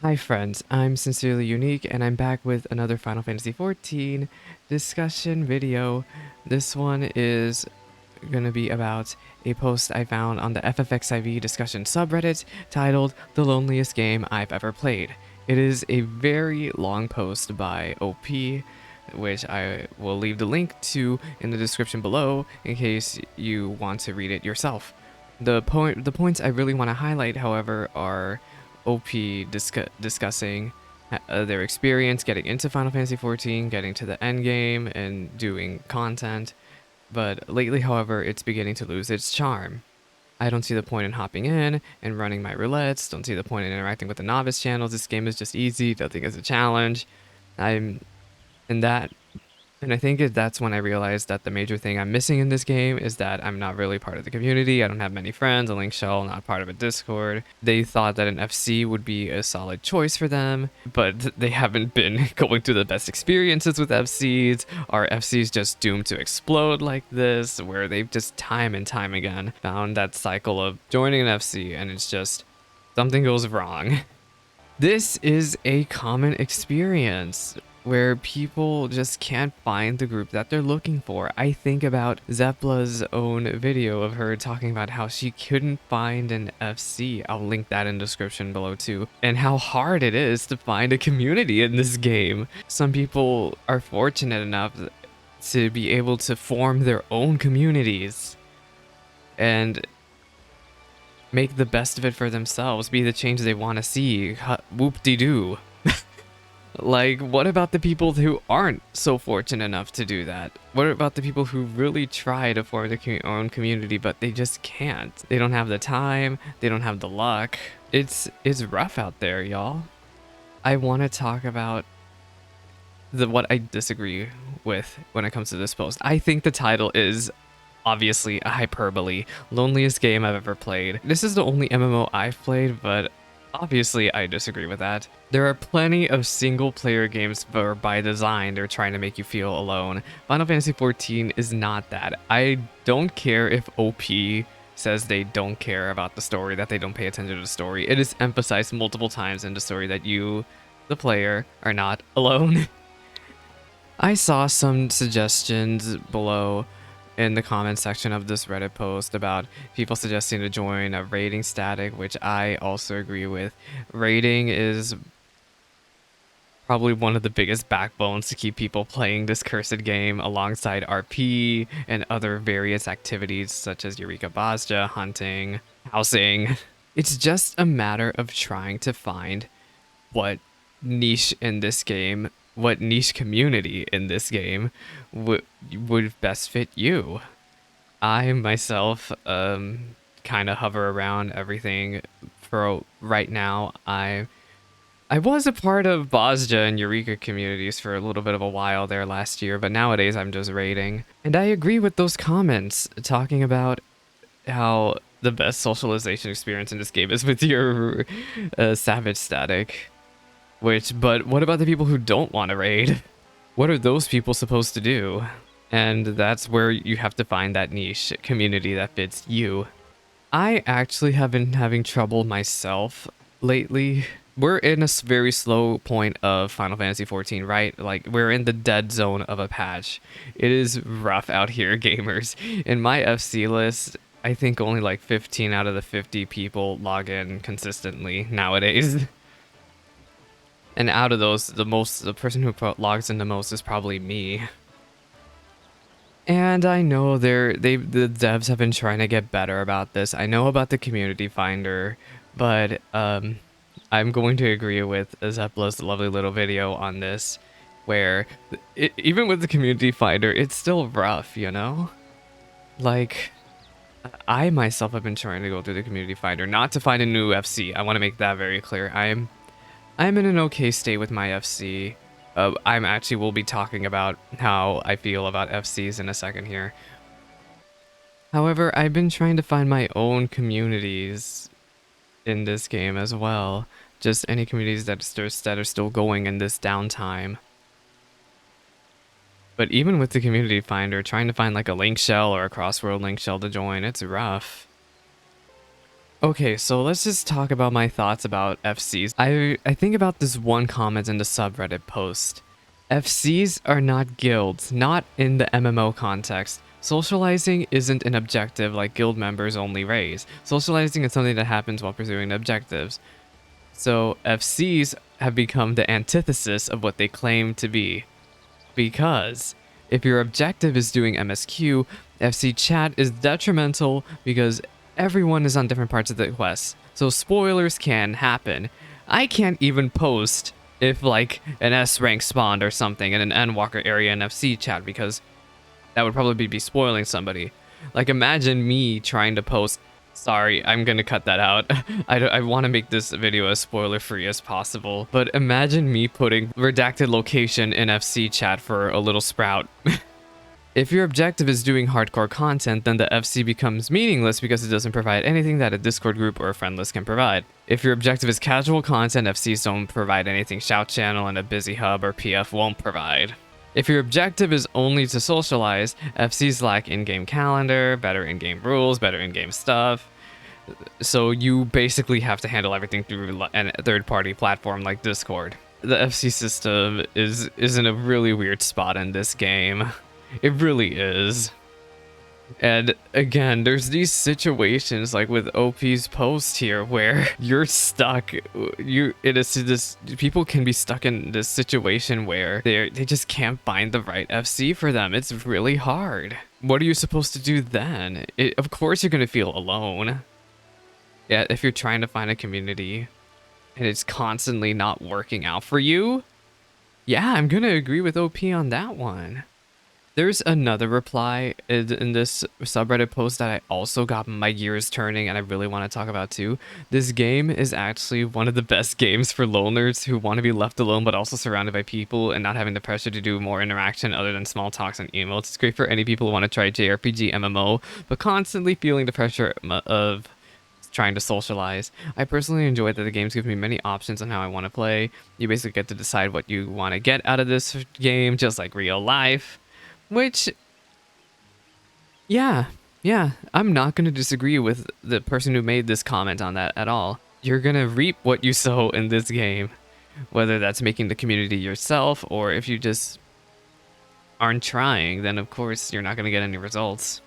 Hi friends, I'm Sincerely Unique and I'm back with another Final Fantasy XIV discussion video. This one is going to be about a post I found on the FFXIV discussion subreddit titled The Loneliest Game I've Ever Played. It is a very long post by OP, which I will leave the link to in the description below in case you want to read it yourself. The points I really want to highlight, however, are OP discussing their experience getting into Final Fantasy XIV, getting to the end game, and doing content. But lately, however, it's beginning to lose its charm. I don't see the point in hopping in and running my roulettes, don't see the point in interacting with the novice channels. This game is just easy, nothing is a challenge. I'm in that and I think that's when I realized that the major thing I'm missing in this game is that I'm not really part of the community. I don't have many friends, a link shell, not part of a Discord. They thought that an FC would be a solid choice for them, but they haven't been going through the best experiences with FCs. Are FCs just doomed to explode like this, where they've just time and time again found that cycle of joining an FC and it's just something goes wrong. This is a common experience where people just can't find the group that they're looking for. I think about Zepla's own video of her talking about how she couldn't find an FC. I'll link that in the description below too. And how hard it is to find a community in this game. Some people are fortunate enough to be able to form their own communities and make the best of it for themselves, be the change they want to see. Whoop-de-doo. Like, what about the people who aren't so fortunate enough to do that? What about the people who really try to form their own community, but they just can't? They don't have the time, they don't have the luck. It's rough out there, y'all. I want to talk about what I disagree with when it comes to this post. I think the title is obviously a hyperbole. Loneliest game I've ever played. This is the only MMO I've played, but obviously I disagree with that. There are plenty of single player games where by design they're trying to make you feel alone. Final Fantasy XIV is not that. I don't care if OP says they don't care about the story, that they don't pay attention to the story. It is emphasized multiple times in the story that you, the player, are not alone. I saw some suggestions below in the comment section of this Reddit post about people suggesting to join a raiding static, which I also agree with. Raiding is probably one of the biggest backbones to keep people playing this cursed game alongside RP and other various activities such as Eureka Basja, hunting, housing. It's just a matter of trying to find what niche in this game, what niche community in this game would best fit you. I myself kind of hover around everything for right now. I was a part of Bosja and Eureka communities for a little bit of a while there last year, but nowadays I'm just raiding. And I agree with those comments talking about how the best socialization experience in this game is with your Savage static. But what about the people who don't want to raid? What are those people supposed to do? And that's where you have to find that niche community that fits you. I actually have been having trouble myself lately. We're in a very slow point of Final Fantasy XIV, right? Like, we're in the dead zone of a patch. It is rough out here, gamers. In my FC list, I think only like 15 out of the 50 people log in consistently nowadays. And out of those, the person who logs in the most is probably me. And I know the devs have been trying to get better about this. I know about the community finder, but I'm going to agree with Zepla's lovely little video on this, where even with the community finder, it's still rough, you know? Like, I myself have been trying to go through the community finder, not to find a new FC. I want to make that very clear. I'm in an okay state with my FC. I'm actually will be talking about how I feel about FCs in a second here. However, I've been trying to find my own communities in this game as well. Just any communities that are still going in this downtime. But even with the community finder, trying to find like a link shell or a crossworld link shell to join, it's rough. Okay, so let's just talk about my thoughts about FCs. I think about this one comment in the subreddit post. FCs are not guilds, not in the MMO context. Socializing isn't an objective like guild members only raise. Socializing is something that happens while pursuing objectives. So FCs have become the antithesis of what they claim to be. Because if your objective is doing MSQ, FC chat is detrimental because everyone is on different parts of the quest. So spoilers can happen. I can't even post if like an S rank spawned or something in an Endwalker area in FC chat because that would probably be spoiling somebody. Like imagine me trying to post. Sorry, I'm gonna cut that out. I want to make this video as spoiler free as possible, but imagine me putting redacted location in FC chat for a little sprout. If your objective is doing hardcore content, then the FC becomes meaningless because it doesn't provide anything that a Discord group or a friend list can provide. If your objective is casual content, FCs don't provide anything Shout Channel and a busy hub or PF won't provide. If your objective is only to socialize, FCs lack in-game calendar, better in-game rules, better in-game stuff. So you basically have to handle everything through a third-party platform like Discord. The FC system is in a really weird spot in this game. It really is. And again, there's these situations like with OP's post here where you're stuck. People can be stuck in this situation where they just can't find the right FC for them. It's really hard. What are you supposed to do then? Of course you're gonna feel alone. Yeah, if you're trying to find a community and it's constantly not working out for you. Yeah, I'm gonna agree with OP on that one. There's another reply in this subreddit post that I also got my gears turning and I really want to talk about too. This game is actually one of the best games for loners who want to be left alone but also surrounded by people and not having the pressure to do more interaction other than small talks and emotes. It's great for any people who want to try JRPG MMO but constantly feeling the pressure of trying to socialize. I personally enjoy that the games give me many options on how I want to play. You basically get to decide what you want to get out of this game, just like real life. Which, yeah, I'm not going to disagree with the person who made this comment on that at all. You're going to reap what you sow in this game, whether that's making the community yourself or if you just aren't trying, then of course you're not going to get any results.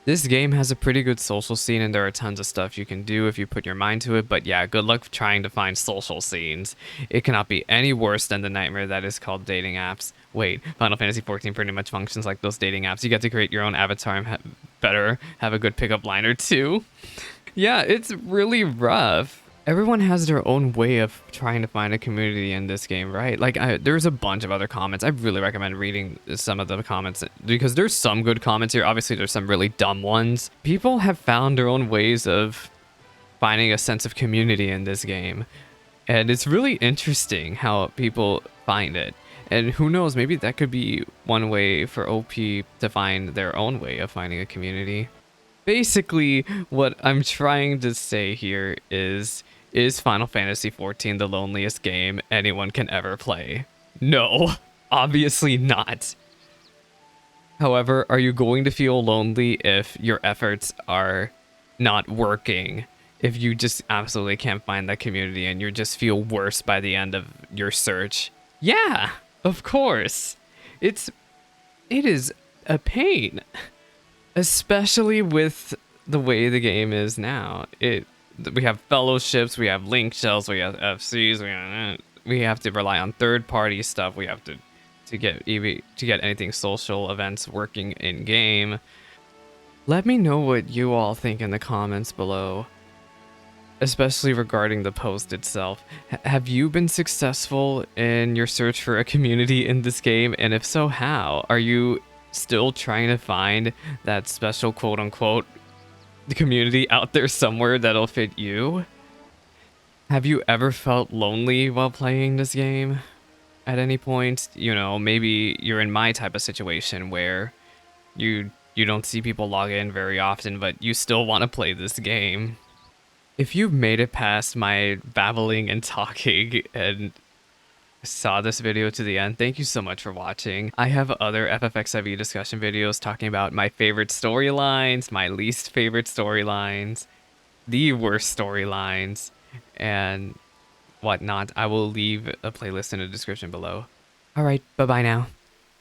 This game has a pretty good social scene and there are tons of stuff you can do if you put your mind to it, but yeah, good luck trying to find social scenes. It cannot be any worse than the nightmare that is called dating apps. Wait, Final Fantasy XIV pretty much functions like those dating apps. You get to create your own avatar and have a good pickup line or two. Yeah, it's really rough. Everyone has their own way of trying to find a community in this game, right? Like, there's a bunch of other comments. I really recommend reading some of the comments because there's some good comments here. Obviously, there's some really dumb ones. People have found their own ways of finding a sense of community in this game. And it's really interesting how people find it. And who knows, maybe that could be one way for OP to find their own way of finding a community. Basically, what I'm trying to say here is Final Fantasy XIV the loneliest game anyone can ever play? No, obviously not. However, are you going to feel lonely if your efforts are not working? If you just absolutely can't find that community and you just feel worse by the end of your search? Yeah, of course. It is a pain. Especially with the way the game is now. We have fellowships, we have link shells, we have FCs, we have to rely on third-party stuff. We have to get anything social events working in game. Let me know what you all think in the comments below, especially regarding the post itself. Have you been successful in your search for a community in this game? And if so, how? Are you still trying to find that special quote-unquote community out there somewhere that'll fit you? Have you ever felt lonely while playing this game at any point? You know, maybe you're in my type of situation where you don't see people log in very often, but you still want to play this game. If you've made it past my babbling and talking and saw this video to the end, thank you so much for watching. I have other FFXIV discussion videos talking about my favorite storylines, my least favorite storylines, the worst storylines and whatnot. I will leave a playlist in the description below. All right, bye bye now.